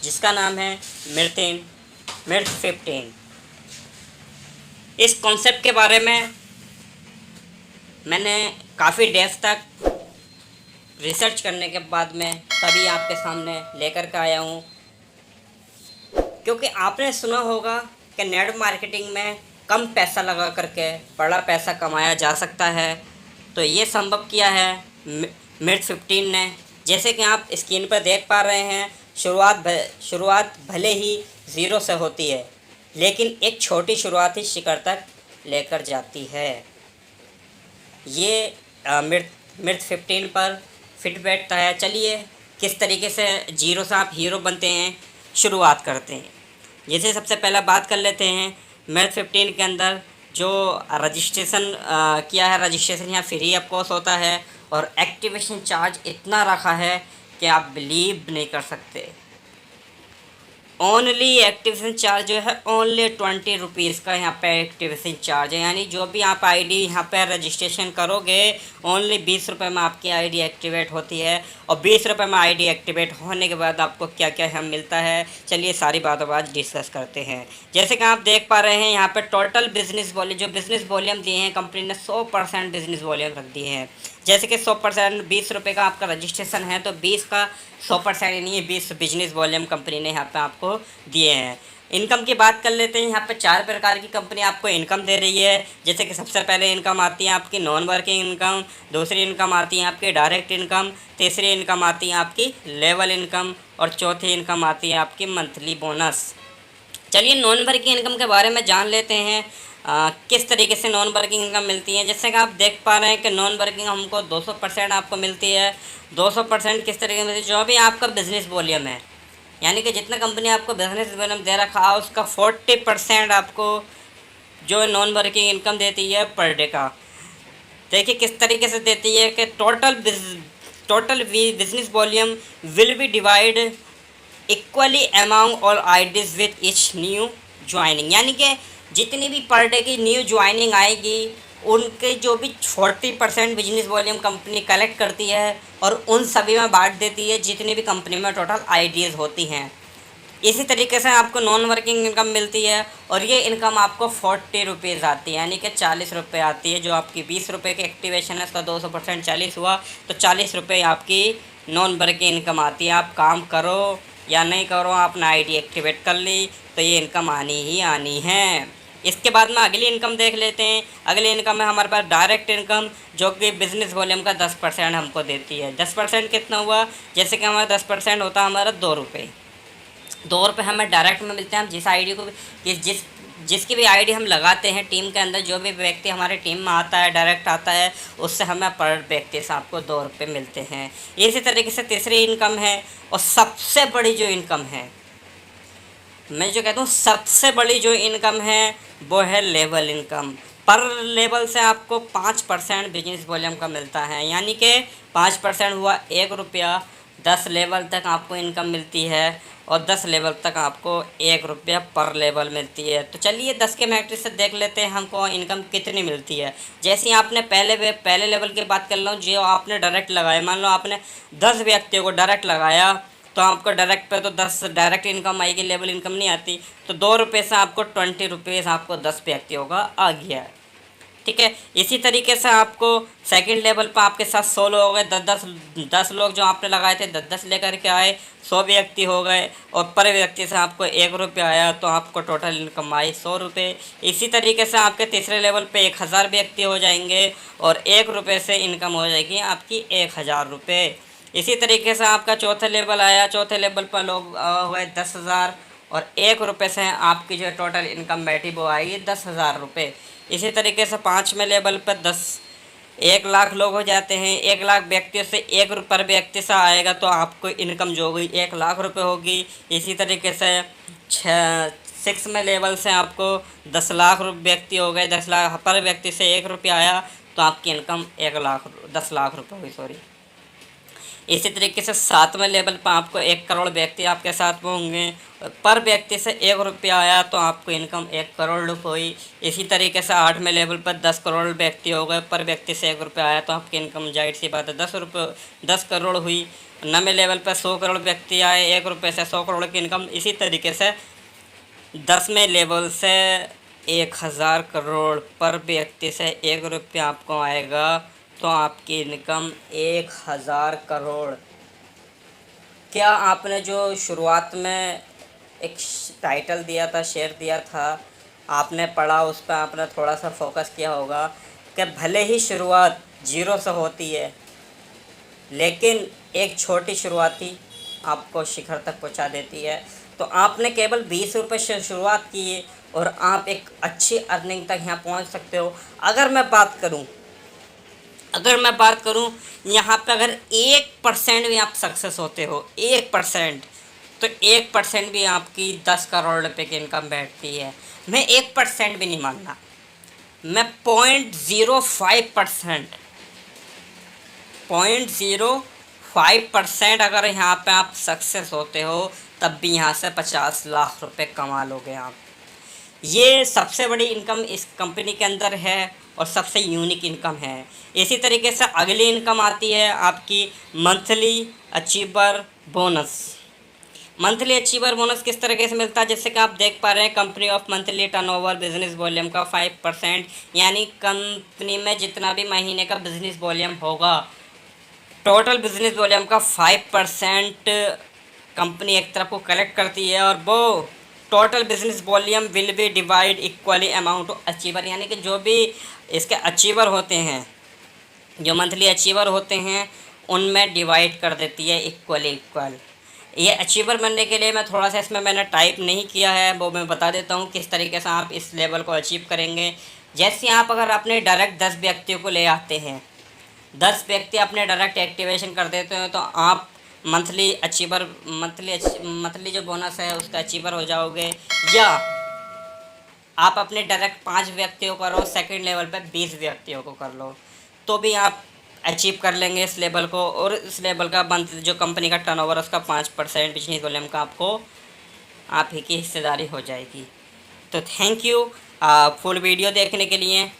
जिसका नाम है मिर्थ 15। इस कॉन्सेप्ट के बारे में मैंने काफ़ी डेप्थ तक रिसर्च करने के बाद में तभी आपके सामने लेकर के आया हूँ, क्योंकि आपने सुना होगा कि नेट मार्केटिंग में कम पैसा लगा करके बड़ा पैसा कमाया जा सकता है। तो ये संभव किया है मिड 15 ने। जैसे कि आप स्क्रीन पर देख पा रहे हैं, शुरुआत भले ही ज़ीरो से होती है, लेकिन एक छोटी शुरुआत ही शिखर तक लेकर जाती है। ये मिड 15 पर फिट बैठता है। चलिए किस तरीके से जीरो से आप हीरो बनते हैं शुरुआत करते हैं। जैसे सबसे पहले बात कर लेते हैं मिड 15 के अंदर जो रजिस्ट्रेशन किया है। रजिस्ट्रेशन यहाँ फ्री ऑफ कॉस्ट होता है और एक्टिवेशन चार्ज इतना रखा है कि आप बिलीव नहीं कर सकते। ओनली एक्टिवेशन चार्ज जो है ओनली 20 रुपीज़ का यहाँ पे एक्टिवेशन चार्ज है। यानी जो भी आप आईडी यहाँ पे रजिस्ट्रेशन करोगे ओनली 20 रुपये में आपकी आईडी एक्टिवेट होती है। और 20 रुपये में आईडी एक्टिवेट होने के बाद आपको क्या क्या हम मिलता है, चलिए सारी बातों आज डिस्कस करते हैं। जैसे कि आप देख पा रहे हैं यहाँ पर टोटल बिजनेस वॉल्यूम, जो बिज़नेस वॉल्यूम दिए हैं कंपनी ने 100% बिजनेस वॉल्यूम रख दिए हैं। जैसे कि 100% 20 रुपये का आपका रजिस्ट्रेशन है तो 20 का 100% यानी ये 20 बिजनेस वॉल्यूम कंपनी ने यहाँ पे आपको दिए हैं। इनकम की बात कर लेते हैं। यहाँ पे 4 प्रकार की कंपनी आपको इनकम दे रही है। जैसे कि सबसे पहले इनकम आती है आपकी नॉन वर्किंग इनकम, दूसरी इनकम आती है आपकी डायरेक्ट इनकम, तीसरी इनकम आती है आपकी लेवल इनकम और चौथी इनकम आती है आपकी मंथली बोनस। चलिए नॉन वर्किंग इनकम के बारे में जान लेते हैं किस तरीके से नॉन वर्किंग इनकम मिलती है। जैसे कि आप देख पा रहे हैं कि नॉन वर्किंग हमको 200% आपको मिलती है। 200% किस तरीके से मिलती है, जो भी आपका बिजनेस वॉल्यूम है, यानी कि जितना कंपनी आपको बिजनेस वॉल्यूम दे रखा है उसका 40% आपको जो नॉन वर्किंग इनकम देती है पर डे का। देखिए किस तरीके से देती है कि total business volume will be divide equally among all IDs with each new joining. यानी कि जितनी भी पर डे की न्यू ज्वाइनिंग आएगी उनके जो भी 40% बिजनेस वॉल्यूम कंपनी कलेक्ट करती है और उन सभी में बांट देती है जितनी भी कंपनी में टोटल आईडीज़ होती हैं। इसी तरीके से आपको नॉन वर्किंग इनकम मिलती है और ये इनकम आपको 40 रुपीज़ आती है, यानी कि 40 रुपये आती है। जो आपकी 20 रुपये की एक्टिवेशन है उसका 200% 40 हुआ तो 40 रुपये आपकी नॉन वर्किंग इनकम आती है। आप काम करो या नहीं करो, आपने आईडी एक्टिवेट कर ली तो ये इनकम आनी ही आनी है। इसके बाद में अगली इनकम देख लेते हैं। अगली इनकम है हमारे पास डायरेक्ट इनकम, जो कि बिजनेस वॉल्यूम का 10% हमको देती है। 10% कितना हुआ, जैसे कि हमारा 10% होता है हमारा 2 रुपये। 2 रुपये हमें डायरेक्ट में मिलते हैं। हम जिस आईडी को जिसकी भी आईडी हम लगाते हैं टीम के अंदर, जो भी व्यक्ति हमारे टीम में आता है डायरेक्ट आता है, उससे हमें पर व्यक्ति से आपको 2 रुपये मिलते हैं। इसी तरीके से तीसरी इनकम है और सबसे बड़ी जो इनकम है, मैं जो कहता हूँ सबसे बड़ी जो इनकम है वो है लेवल इनकम। पर लेवल से आपको 5% बिजनेस वॉल्यूम का मिलता है, यानी कि 5% हुआ 1 रुपया। 10 लेवल तक आपको इनकम मिलती है और 10 लेवल तक आपको 1 रुपया पर लेवल मिलती है। तो चलिए 10 के मैट्रिक्स से देख लेते हैं हमको इनकम कितनी मिलती है। जैसे आपने पहले लेवल की बात कर लो, जो आपने डायरेक्ट लगाया, मान लो आपने 10 व्यक्तियों को डायरेक्ट लगाया तो आपको डायरेक्ट पे तो 10 डायरेक्ट इनकम आएगी, लेवल इनकम नहीं आती। तो 2 रुपये से आपको 20 रुपीज़ आपको 10 व्यक्तियों का आ गया है। ठीक है, इसी तरीके से आपको सेकंड लेवल पर आपके साथ 100 लोग हो गए। 10 लोग जो आपने लगाए थे 10 लेकर के आए, 100 व्यक्ति हो गए और पर व्यक्ति से आपको 1 रुपया आया तो आपको टोटल इनकम आई 100 रुपये। इसी तरीके से आपके तीसरे लेवल पे 1000 व्यक्ति हो जाएंगे और 1 रुपये से इनकम हो जाएगी आपकी 1000 रुपये। इसी तरीके से आपका चौथा लेवल आया, चौथे लेवल पर लोग हुए 10,000 और 1 रुपये से आपकी जो टोटल इनकम बैठी वो आएगी 10,000 रुपये। इसी तरीके से 5वें लेवल पर 1 लाख लोग हो जाते हैं। 1 लाख व्यक्तियों से 1 रुपये पर व्यक्ति से आएगा तो आपको इनकम जो होगी 1 लाख रुपये होगी। इसी तरीके से 6वें लेवल से आपको 10 लाख व्यक्ति हो गए। 10 लाख पर व्यक्ति से 1 रुपया आया तो आपकी इनकम 10 लाख रुपये हुई, सॉरी। इसी तरीके से 7वें लेवल पर आपको 1 करोड़ व्यक्ति आपके साथ में होंगे। पर व्यक्ति से 1 रुपया आया तो आपको इनकम 1 करोड़ रुपये हुई। इसी तरीके से 8वें लेवल पर 10 करोड़ व्यक्ति हो गए, पर व्यक्ति से 1 रुपया आया तो आपकी इनकम जाहिर सी बात है 10 करोड़ हुई। 9वें लेवल पर 100 करोड़ व्यक्ति आए, 1 रुपये से 100 करोड़ की इनकम। इसी तरीके से 10वें लेवल से 1000 करोड़ पर व्यक्ति से 1 रुपया आपको आएगा, तो आपकी इनकम 1000 करोड़। क्या आपने जो शुरुआत में एक टाइटल दिया था, शेयर दिया था, आपने पढ़ा, उस पर आपने थोड़ा सा फोकस किया होगा कि भले ही शुरुआत जीरो से होती है, लेकिन एक छोटी शुरुआत ही आपको शिखर तक पहुंचा देती है। तो आपने केवल 20 रुपये से शुरुआत की है और आप एक अच्छी अर्निंग तक यहाँ पहुँच सकते हो। अगर मैं बात करूँ यहाँ पे, अगर 1% भी आप सक्सेस होते हो, 1%, तो 1% भी आपकी 10 करोड़ रुपये की इनकम बैठती है। मैं 1% भी नहीं मानना, मैं 0.05% अगर यहाँ पे आप सक्सेस होते हो, तब भी यहाँ से 50 लाख रुपए कमा लोगे आप। ये सबसे बड़ी इनकम इस कंपनी के अंदर है और सबसे यूनिक इनकम है। इसी तरीके से अगली इनकम आती है आपकी monthly achiever bonus. Monthly achiever bonus किस तरीके से मिलता है? जैसे कि आप देख पा रहे हैं, company of monthly turnover business volume का 5%, यानी कंपनी में जितना भी महीने का बिजनेस वॉल्यूम होगा, टोटल बिजनेस वॉल्यूम का 5% कंपनी एक तरफ को कलेक्ट करती है, और वो total business volume will be divide equally amount to achiever, यानी कि जो भी इसके अचीवर होते हैं, जो मंथली अचीवर होते हैं, उनमें डिवाइड कर देती है इक्वल। ये अचीवर बनने के लिए मैं थोड़ा सा इसमें मैंने टाइप नहीं किया है, वो मैं बता देता हूँ किस तरीके से आप इस लेवल को अचीव करेंगे। जैसे आप अगर अपने डायरेक्ट 10 व्यक्तियों को ले आते हैं, 10 व्यक्ति अपने डायरेक्ट एक्टिवेशन कर देते हैं, तो आप मंथली जो बोनस है उसका अचीवर हो जाओगे। या आप अपने डायरेक्ट 5 व्यक्तियों को करो, सेकंड लेवल पे 20 व्यक्तियों को कर लो, तो भी आप अचीव कर लेंगे इस लेवल को। और इस लेवल का जो कंपनी का टर्नओवर है उसका 5% बिजनेस वॉल्यूम का आपको आप ही की हिस्सेदारी हो जाएगी। तो थैंक यू फुल वीडियो देखने के लिए।